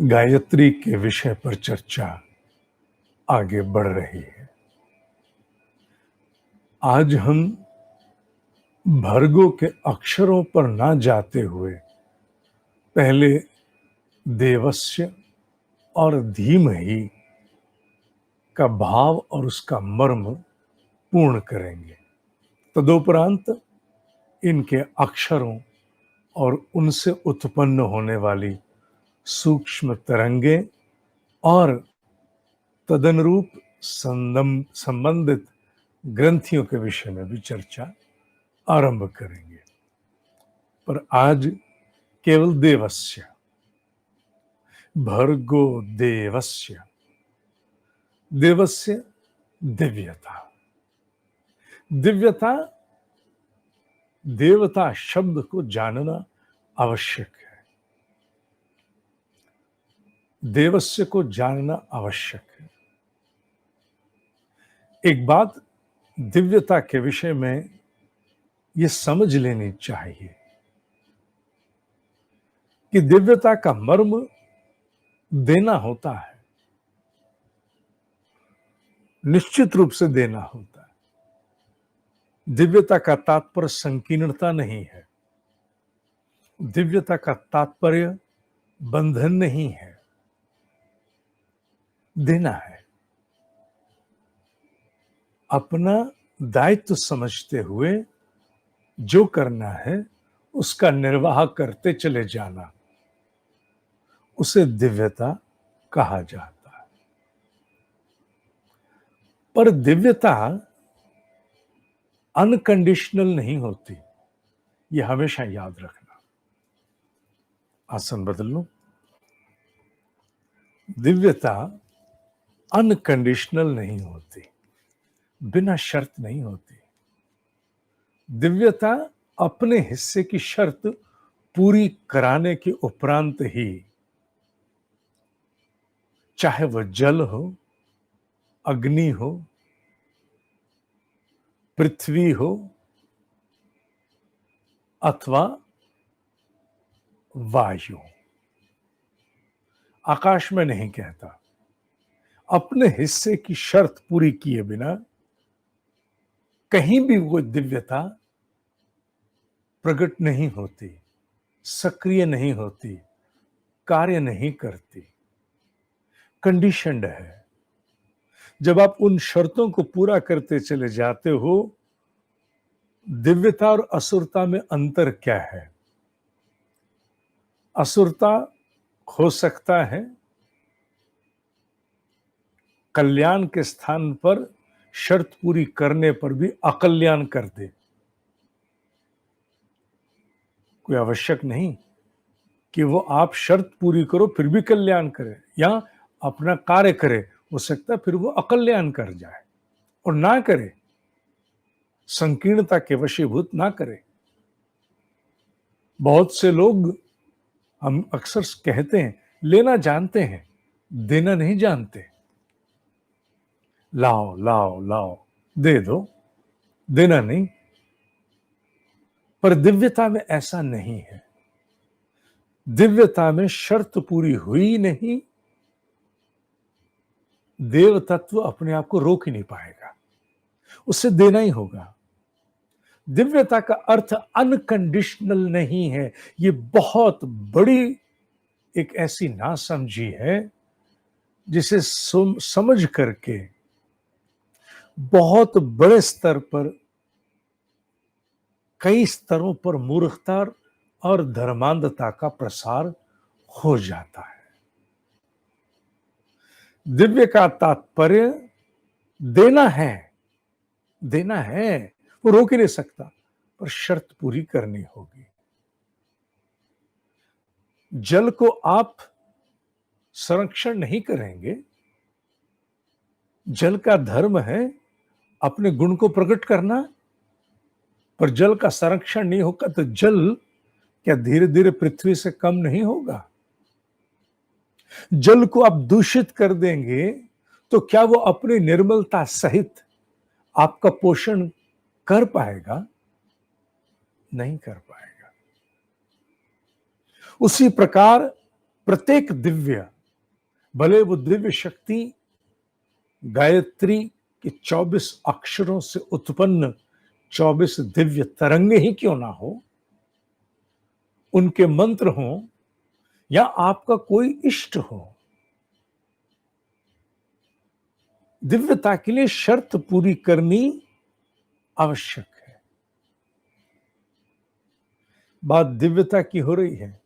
गायत्री के विषय पर चर्चा आगे बढ़ रही है। आज हम भर्गो के अक्षरों पर ना जाते हुए पहले देवस्य और धीमहि का भाव और उसका मर्म पूर्ण करेंगे। तदुपरांत इनके अक्षरों और उनसे उत्पन्न होने वाली सूक्ष्म तरंगे और तदनुरूप संबंधित ग्रंथियों के विषय में भी चर्चा आरंभ करेंगे। पर आज केवल देवस्य, भर्गो देवस्य, देवस्य दिव्यता। दिव्यता, देवता शब्द को जानना आवश्यक है। देवस्य को जानना आवश्यक है। एक बात दिव्यता के विषय में यह समझ लेनी चाहिए कि दिव्यता का मर्म देना होता है, निश्चित रूप से देना होता है। दिव्यता का तात्पर्य संकीर्णता नहीं है, दिव्यता का तात्पर्य बंधन नहीं है, देना है। अपना दायित्व समझते हुए जो करना है उसका निर्वाह करते चले जाना, उसे दिव्यता कहा जाता है। पर दिव्यता अनकंडीशनल नहीं होती, यह हमेशा याद रखना। आसन बदल लो। दिव्यता अनकंडीशनल नहीं होती, बिना शर्त नहीं होती। दिव्यता अपने हिस्से की शर्त पूरी कराने के उपरांत ही, चाहे वह जल हो, अग्नि हो, पृथ्वी हो अथवा वायु, आकाश में नहीं कहता, अपने हिस्से की शर्त पूरी किए बिना कहीं भी वो दिव्यता प्रकट नहीं होती, सक्रिय नहीं होती, कार्य नहीं करती, कंडीशन्ड है। जब आप उन शर्तों को पूरा करते चले जाते हो, दिव्यता और असुरता में अंतर क्या है? असुरता हो सकता है कल्याण के स्थान पर शर्त पूरी करने पर भी अकल्याण कर दे। कोई आवश्यक नहीं कि वो आप शर्त पूरी करो फिर भी कल्याण करे, या अपना कार्य करे, हो सकता है फिर वो अकल्याण कर जाए और ना करे, संकीर्णता के वशीभूत ना करे। बहुत से लोग, हम अक्सर कहते हैं, लेना जानते हैं, देना नहीं जानते। लाओ लाओ लाओ, दे दो, देना नहीं। पर दिव्यता में ऐसा नहीं है। दिव्यता में शर्त पूरी हुई नहीं, देव तत्व अपने आप को रोक ही नहीं पाएगा, उसे देना ही होगा। दिव्यता का अर्थ अनकंडीशनल नहीं है। ये बहुत बड़ी एक ऐसी नासमझी है जिसे समझ करके बहुत बड़े स्तर पर, कई स्तरों पर मूर्खता और धर्मांधता का प्रसार हो जाता है। दिव्य का तात्पर्य देना है, देना है, वो रोक ही नहीं सकता, पर शर्त पूरी करनी होगी। जल को आप संरक्षण नहीं करेंगे, जल का धर्म है अपने गुण को प्रकट करना, पर जल का संरक्षण नहीं होगा तो जल क्या धीरे धीरे पृथ्वी से कम नहीं होगा? जल को आप दूषित कर देंगे तो क्या वो अपनी निर्मलता सहित आपका पोषण कर पाएगा? नहीं कर पाएगा। उसी प्रकार प्रत्येक दिव्य भले वो दिव्य शक्ति गायत्री के 24 अक्षरों से उत्पन्न 24 दिव्य तरंगे ही क्यों ना हो, उनके मंत्र हो, या आपका कोई इष्ट हो, दिव्यता के लिए शर्त पूरी करनी आवश्यक है। बात दिव्यता की हो रही है,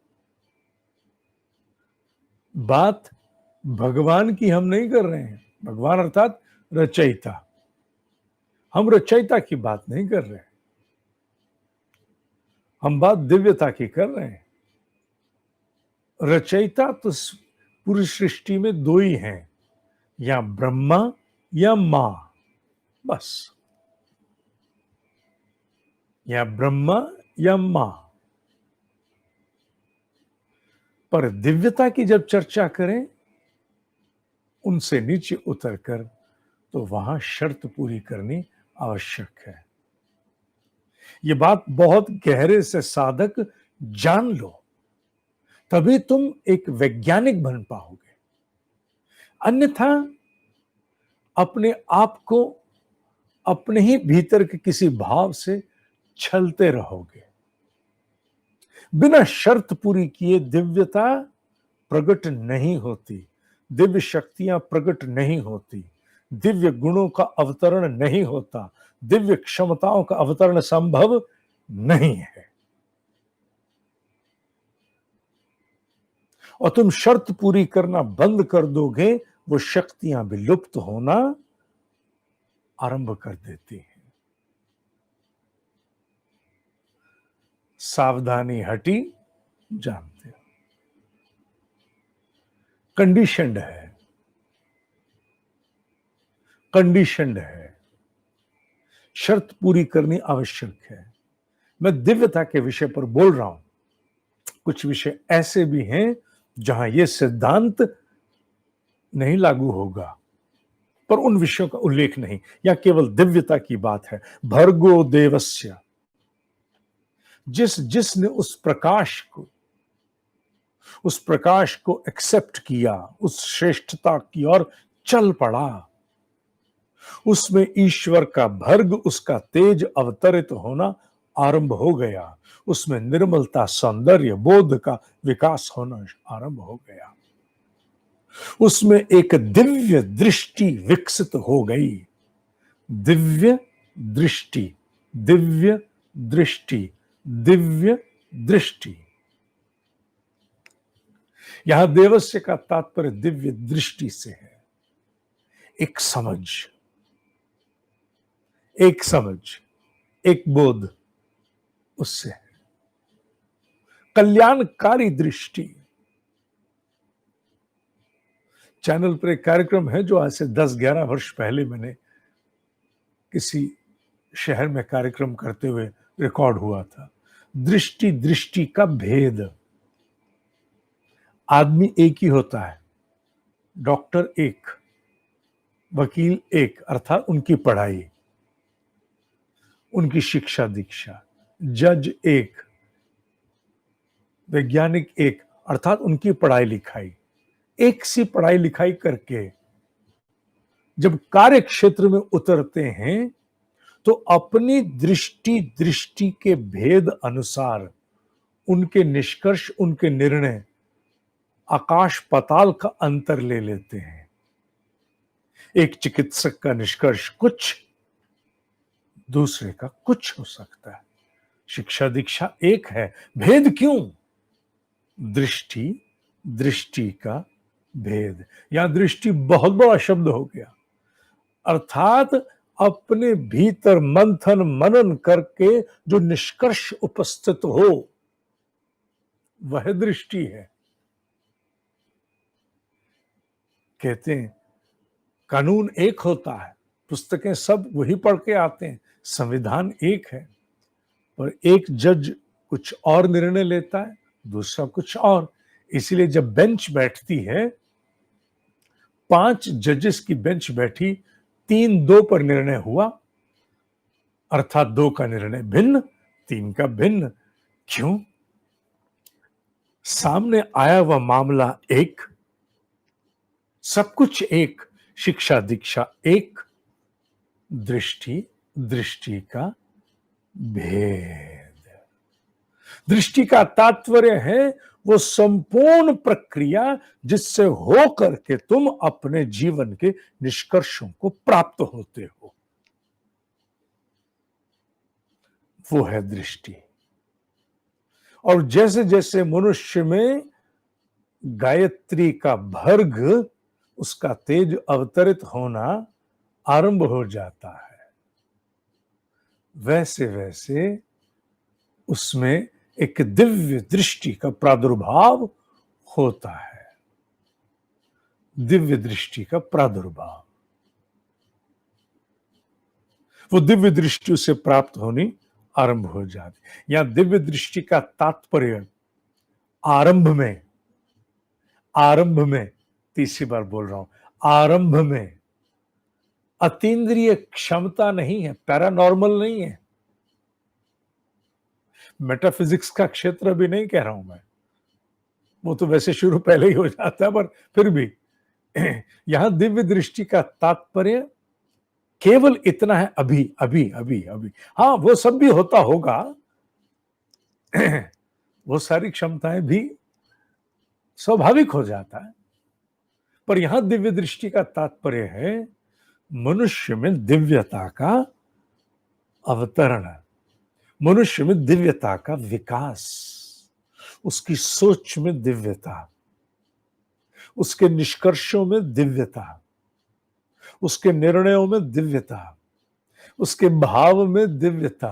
बात भगवान की हम नहीं कर रहे हैं। भगवान अर्थात रचयिता, हम रचयिता की बात नहीं कर रहे हैं, हम बात दिव्यता की कर रहे हैं। रचयिता तो पूरी सृष्टि में दो ही हैं, या ब्रह्मा या मां, बस, या ब्रह्मा या मां। पर दिव्यता की जब चर्चा करें उनसे नीचे उतरकर, तो वहां शर्त पूरी करनी आवश्यक है। ये बात बहुत गहरे से साधक जान लो, तभी तुम एक वैज्ञानिक बन पाओगे। अन्यथा अपने आप को अपने ही भीतर के किसी भाव से छलते रहोगे। बिना शर्त पूरी किए दिव्यता प्रकट नहीं होती, दिव्य शक्तियां प्रकट नहीं होती, दिव्य गुणों का अवतरण नहीं होता, दिव्य क्षमताओं का अवतरण संभव नहीं है। और तुम शर्त पूरी करना बंद कर दोगे, वो शक्तियां विलुप्त होना आरंभ कर देती हैं। सावधानी हटी, जानते हो, कंडीशनड है, कंडीशनड है, शर्त पूरी करनी आवश्यक है। मैं दिव्यता के विषय पर बोल रहा हूं, कुछ विषय ऐसे भी हैं जहां यह सिद्धांत नहीं लागू होगा, पर उन विषयों का उल्लेख नहीं, या केवल दिव्यता की बात है। भर्गो देवस्य, जिसने उस प्रकाश को एक्सेप्ट किया, उस श्रेष्ठता की ओर चल पड़ा, उसमें ईश्वर का भर्ग, उसका तेज अवतरित होना आरंभ हो गया, उसमें निर्मलता, सौंदर्य, बोध का विकास होना आरंभ हो गया, उसमें एक दिव्य दृष्टि विकसित हो गई। दिव्य दृष्टि, दिव्य दृष्टि, दिव्य दृष्टि। यहां देवस्य का तात्पर्य दिव्य दृष्टि से है। एक समझ, एक समझ, एक बोध, उससे है। कल्याणकारी दृष्टि। चैनल पर एक कार्यक्रम है जो आज से 10-11 वर्ष पहले मैंने किसी शहर में कार्यक्रम करते हुए रिकॉर्ड हुआ था। दृष्टि, दृष्टि का भेद। आदमी एक ही होता है, डॉक्टर एक, वकील एक, अर्थात उनकी पढ़ाई, उनकी शिक्षा दीक्षा, जज एक, वैज्ञानिक एक, अर्थात उनकी पढ़ाई लिखाई। एक सी पढ़ाई लिखाई करके जब कार्य क्षेत्र में उतरते हैं, तो अपनी दृष्टि, दृष्टि के भेद अनुसार उनके निष्कर्ष, उनके निर्णय आकाश पाताल का अंतर ले लेते हैं। एक चिकित्सक का निष्कर्ष कुछ, दूसरे का कुछ हो सकता है। शिक्षा दीक्षा एक है, भेद क्यों? दृष्टि, दृष्टि का भेद। यहां दृष्टि बहुत बड़ा शब्द हो गया, अर्थात अपने भीतर मंथन मनन करके जो निष्कर्ष उपस्थित हो, वह दृष्टि है। कहते हैं कानून एक होता है, पुस्तकें सब वही पढ़ के आते हैं, संविधान एक है, पर एक जज कुछ और निर्णय लेता है, दूसरा कुछ और। इसलिए जब बेंच बैठती है, 5 जजेस की बेंच बैठी, 3-2 पर निर्णय हुआ, अर्थात 2 का निर्णय भिन्न, 3 का भिन्न। क्यों? सामने आया वह मामला एक, सब कुछ एक, शिक्षा दीक्षा एक, दृष्टि दृष्टि का भेद। दृष्टि का तात्पर्य है वो संपूर्ण प्रक्रिया जिससे हो करके तुम अपने जीवन के निष्कर्षों को प्राप्त होते हो, वो है दृष्टि। और जैसे जैसे मनुष्य में गायत्री का भर्ग, उसका तेज अवतरित होना आरंभ हो जाता है, वैसे वैसे उसमें एक दिव्य दृष्टि का प्रादुर्भाव होता है। दिव्य दृष्टि का प्रादुर्भाव, वो दिव्य दृष्टि उसे प्राप्त होनी आरंभ हो जाती। यहां दिव्य दृष्टि का तात्पर्य आरंभ में, आरंभ में, तीसरी बार बोल रहा हूं, आरंभ में अतीन्द्रिय क्षमता नहीं है, पैरानॉर्मल नहीं है, मेटाफिजिक्स का क्षेत्र भी नहीं कह रहा हूं मैं, वो तो वैसे शुरू पहले ही हो जाता है, पर फिर भी यहां दिव्य दृष्टि का तात्पर्य केवल इतना है, अभी अभी अभी अभी। हाँ, वो सब भी होता होगा, वो सारी क्षमताएं भी स्वाभाविक हो जाता है, पर यहां दिव्य दृष्टि का तात्पर्य है मनुष्य में दिव्यता का अवतरण, मनुष्य में दिव्यता का विकास, उसकी सोच में दिव्यता, उसके निष्कर्षों में दिव्यता, उसके निर्णयों में दिव्यता, उसके भाव में दिव्यता,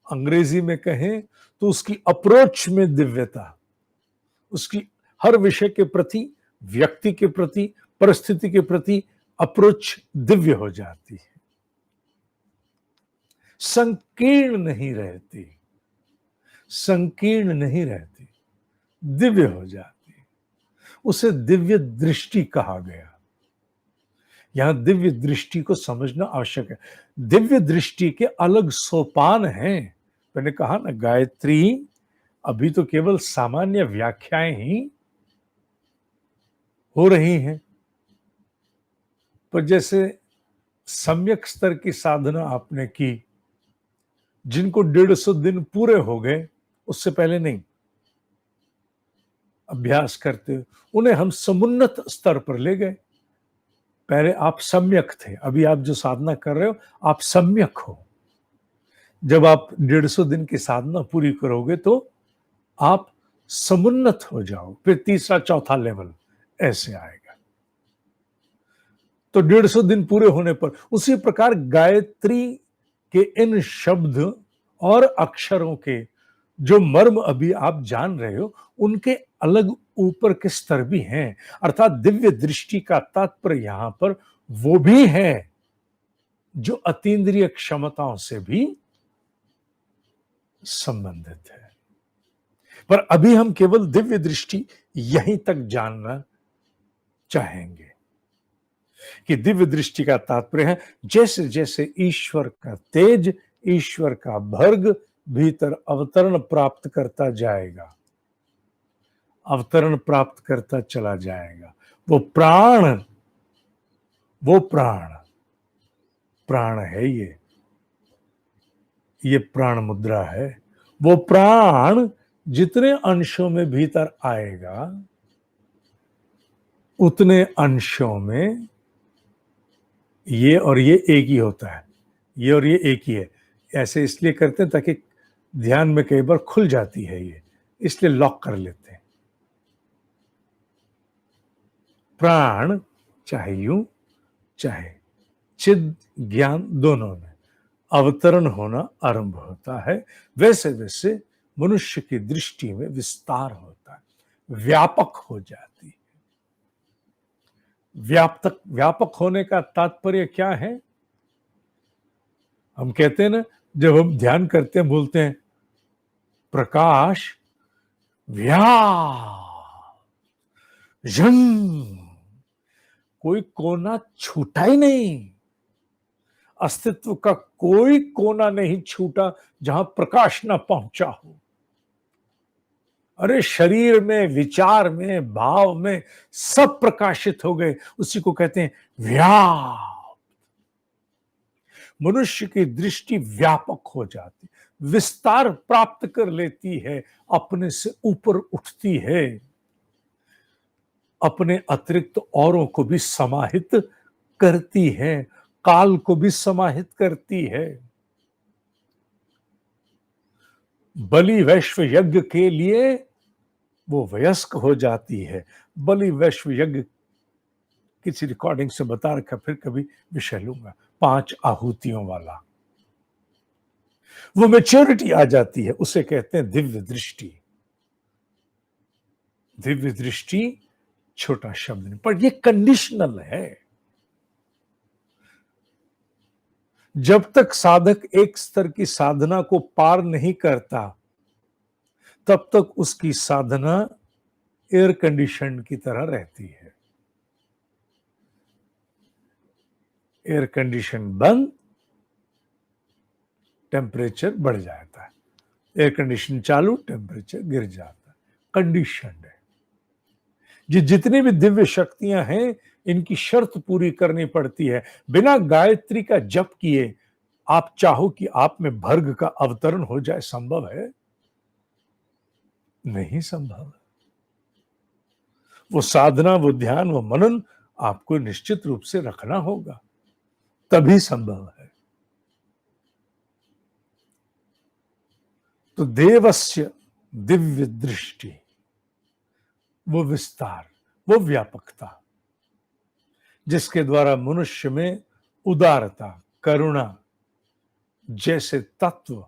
अंग्रेजी में कहें तो उसकी अप्रोच में दिव्यता, उसकी हर विषय के प्रति, व्यक्ति के प्रति, परिस्थिति के प्रति अप्रोच दिव्य हो जाती है, संकीर्ण नहीं रहती, संकीर्ण नहीं रहती, दिव्य हो जाती। उसे दिव्य दृष्टि कहा गया। यहां दिव्य दृष्टि को समझना आवश्यक है। दिव्य दृष्टि के अलग सोपान हैं। मैंने कहा ना, गायत्री अभी तो केवल सामान्य व्याख्याएं ही हो रही हैं, पर जैसे सम्यक स्तर की साधना आपने की, जिनको 150 दिन पूरे हो गए, उससे पहले नहीं, अभ्यास करते, उन्हें हम समुन्नत स्तर पर ले गए। पहले आप सम्यक थे, अभी आप जो साधना कर रहे हो आप सम्यक हो। जब आप 150 दिन की साधना पूरी करोगे तो आप समुन्नत हो जाओ, फिर तीसरा चौथा लेवल ऐसे आएगा। तो 150 दिन पूरे होने पर उसी प्रकार गायत्री के इन शब्द और अक्षरों के जो मर्म अभी आप जान रहे हो, उनके अलग ऊपर के स्तर भी हैं। अर्थात दिव्य दृष्टि का तात्पर्य यहां पर वो भी है जो अतीन्द्रिय क्षमताओं से भी संबंधित है। पर अभी हम केवल दिव्य दृष्टि यहीं तक जानना चाहेंगे कि दिव्य दृष्टि का तात्पर्य है जैसे जैसे ईश्वर का तेज, ईश्वर का भर्ग भीतर अवतरण प्राप्त करता जाएगा, अवतरण प्राप्त करता चला जाएगा, वो प्राण, वो प्राण, प्राण है ये प्राण मुद्रा है। वो प्राण जितने अंशों में भीतर आएगा, उतने अंशों में ये और ये एक ही होता है, ये और ये एक ही है। ऐसे इसलिए करते हैं ताकि ध्यान में कई बार खुल जाती है ये, इसलिए लॉक कर लेते हैं। प्राण चाहे यूं चाहे चिद ज्ञान दोनों में अवतरण होना आरंभ होता है, वैसे वैसे मनुष्य की दृष्टि में विस्तार होता है, व्यापक हो जाती है। व्यापक होने का तात्पर्य क्या है? हम कहते हैं ना, जब हम ध्यान करते हैं बोलते हैं प्रकाश व्या जन, कोई कोना छूटा ही नहीं, अस्तित्व का कोई कोना नहीं छूटा जहां प्रकाश ना पहुंचा हो। अरे शरीर में, विचार में, भाव में सब प्रकाशित हो गए। उसी को कहते हैं व्याप। मनुष्य की दृष्टि व्यापक हो जाती, विस्तार प्राप्त कर लेती है, अपने से ऊपर उठती है, अपने अतिरिक्त औरों को भी समाहित करती है, काल को भी समाहित करती है। बलि वैश्व यज्ञ के लिए वो वयस्क हो जाती है। बलि वैश्व यज्ञ किसी रिकॉर्डिंग से बता रखा, फिर कभी विषय लूंगा, 5 आहुतियों वाला। वो मैच्योरिटी आ जाती है, उसे कहते हैं दिव्य दृष्टि। दिव्य दृष्टि छोटा शब्द नहीं, पर ये कंडीशनल है। जब तक साधक एक स्तर की साधना को पार नहीं करता, तब तक उसकी साधना एयर कंडीशन की तरह रहती है। एयर कंडीशन बंद, टेम्परेचर बढ़ जाता है। एयर कंडीशन चालू, टेम्परेचर गिर जाता है। कंडीशन है। ये जितनी भी दिव्य शक्तियां हैं, इनकी शर्त पूरी करनी पड़ती है। बिना गायत्री का जप किए आप चाहो कि आप में भर्ग का अवतरण हो जाए, संभव है? नहीं संभव। वो साधना, वो ध्यान, वो मनन आपको निश्चित रूप से रखना होगा, तभी संभव है। तो देवस्य दिव्य दृष्टि, वो विस्तार, वो व्यापकता, जिसके द्वारा मनुष्य में उदारता, करुणा जैसे तत्व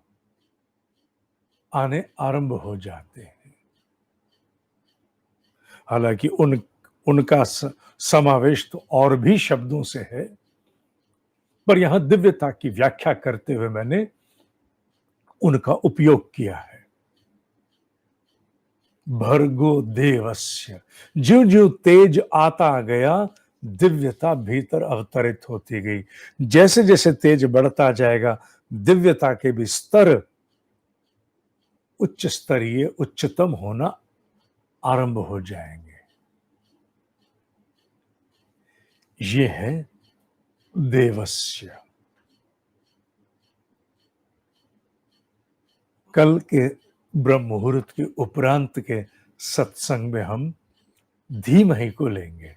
आने आरंभ हो जाते हैं। हालांकि उनका समावेश तो और भी शब्दों से है, पर यहां दिव्यता की व्याख्या करते हुए मैंने उनका उपयोग किया है। भर्गो देवस्य, ज्यों ज्यों तेज आता गया, दिव्यता भीतर अवतरित होती गई। जैसे जैसे तेज बढ़ता जाएगा, दिव्यता के भी स्तर उच्च स्तरीय, उच्चतम होना आरंभ हो जाएंगे। ये है देवस्य। कल के ब्रह्म मुहूर्त के उपरांत के सत्संग में हम धीमहि को लेंगे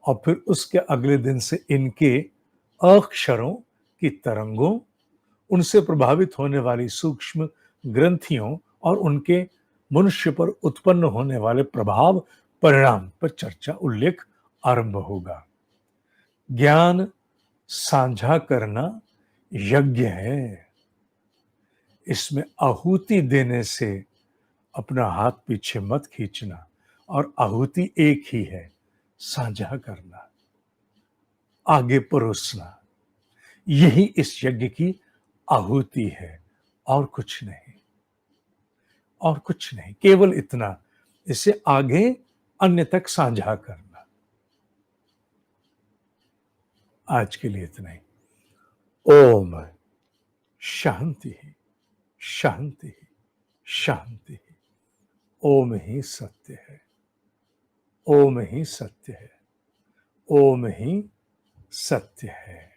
और फिर उसके अगले दिन से इनके अक्षरों की तरंगों, उनसे प्रभावित होने वाली सूक्ष्म ग्रंथियों और उनके मनुष्य पर उत्पन्न होने वाले प्रभाव परिणाम पर चर्चा उल्लेख आरंभ होगा। ज्ञान साझा करना यज्ञ है। इसमें आहुति देने से अपना हाथ पीछे मत खींचना, और आहुति एक ही है, साझा करना, आगे परोसना। यही इस यज्ञ की आहुति है, और कुछ नहीं, और कुछ नहीं, केवल इतना, इसे आगे अन्य तक साझा करना। आज के लिए इतना ही। ओम शांति, शांति, शांति। ओम ही सत्य है, ओम ही सत्य है, ओम ही सत्य है।